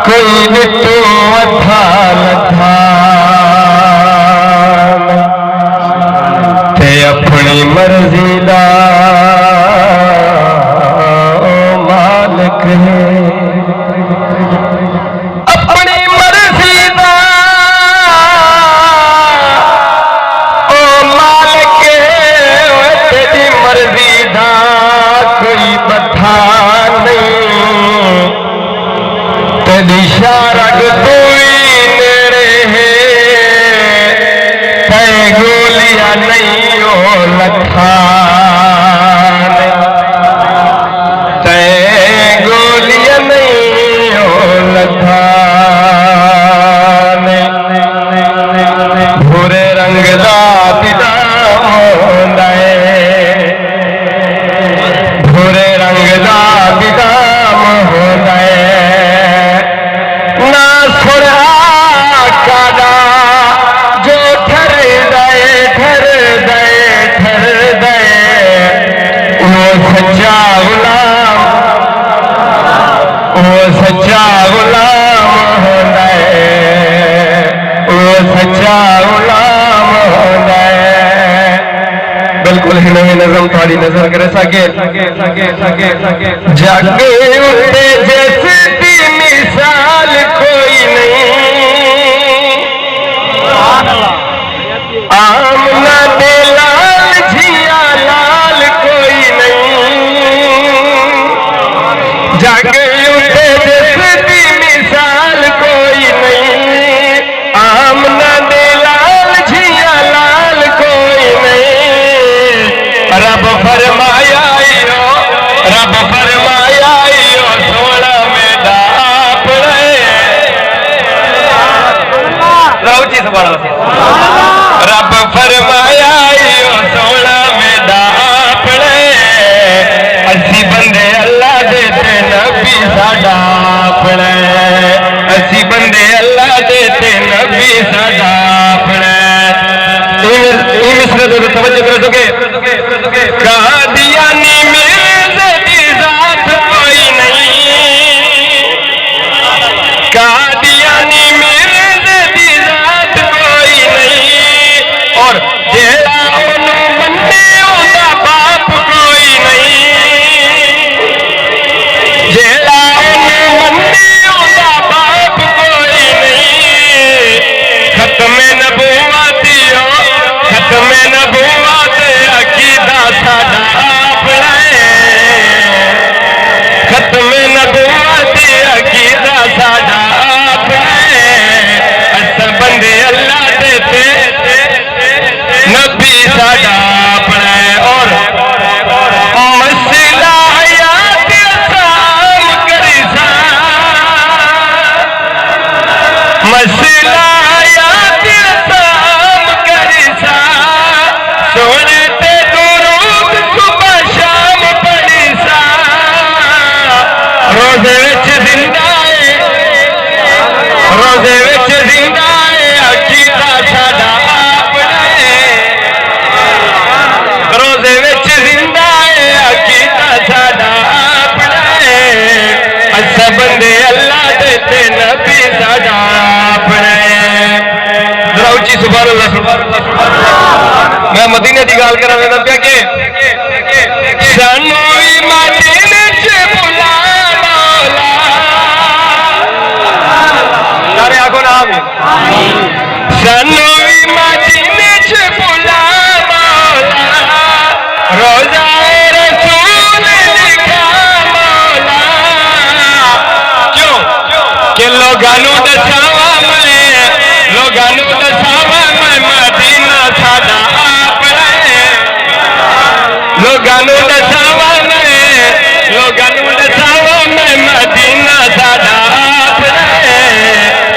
کوئی ڈٹو اتھا لتھا تے اپنی مرضی دا مالک ہے اپنی مرضی دا مالک ہے تیری مرضی دا کوئی بتھا نہیں تیری شارگ توئی نیڑے ہے تے گولیاں نہیں ہو لکھا تے گولیاں نہیں ہو لکھا بھورے رنگ دا بدام ہوندا ہے بھورے رنگ دا بدام ہوندا ہے سچا غلام ہوتا ہے وہ سچا غلام ہوتا ہے بالکل ہی نویں نظم تھوڑی نظر کرے سکے جگ اٹھے جیسے دی مثال کوئی نہیں آمنہ دے لال جھیا لال کوئی نہیں جگ رب فرمایا سونا میڈا اپنے رب فرمایا سونا میڈا اپنے اسی بندے اللہ دیتے نبی ساڈا اپنے اسی بندے اللہ دیتے نبی ساڈا اپنے توجہ کرو تو کہ قادیانی مرزا دی ذات کوئی نہیں قادیانی مرزا دی ذات کوئی نہیں اور جیڑا انہوں مننے ہوتا باپ کوئی نہیں جیڑا انہوں مننے ہوتا باپ کوئی نہیں ختم نبوت ختم نبوت عقیدہ ساڈا اپنا ختم نبوت عقیدہ ساڈا اپنا اصل بندے اللہ دیتے نبی ساڈا اپنا اور مسئلہ حیات آسان کری سا مسئلہ حیات آسان کری سا سونے تے درود صبح شام پڑھی سا روزے وچ زندہ ہے روزے وچ زندہ ہے عقیدہ ساڈا اپنا روزے وچ زندہ ہے عقیدہ ساڈا اپنا اچھا بندے اللہ دیتے نبی ساڈا اپنا ذرا اچھی سبحان اللہ سبحان اللہ سبحان اللہ میں مدینے دی گال کر رہا تھا کہ سانوی مدینے چ بلا مولا سارے آگو نام سانوی مدینے چ بلا مولا روزہ رسول لکھا مولا کیوں کہ لوگانو دساوا میں لوگانو دساوا میں مدینہ ساڈا لوگانو دساوا میں مدینہ ساڈا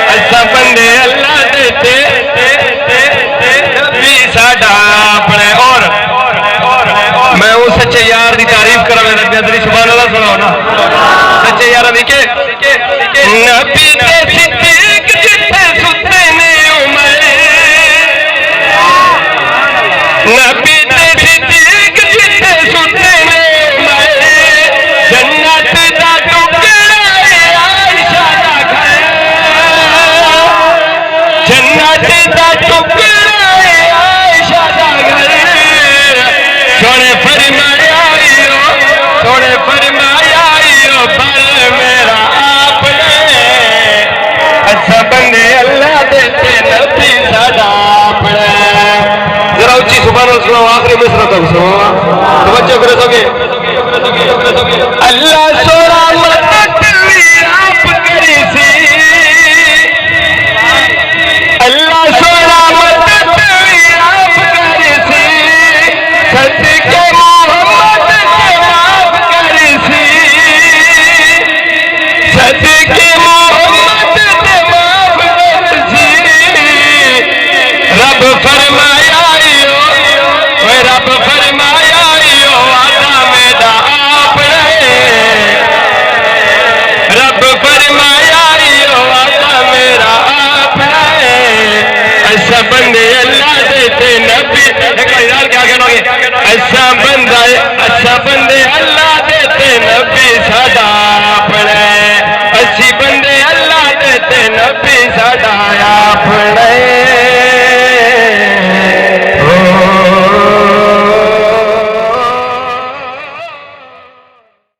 اچھا بندے اللہ دیتے نبی ساڈا اپنے اور میں وہ سچے یار دی تعریف کرا میں نبی ادری سبحان اللہ سناؤ نا سچے یار دی کہ نبی تے صدیق جتھے ستے نے عمر نبی تے صدیق جتھے ستے سنو آخری مصرع تک سنو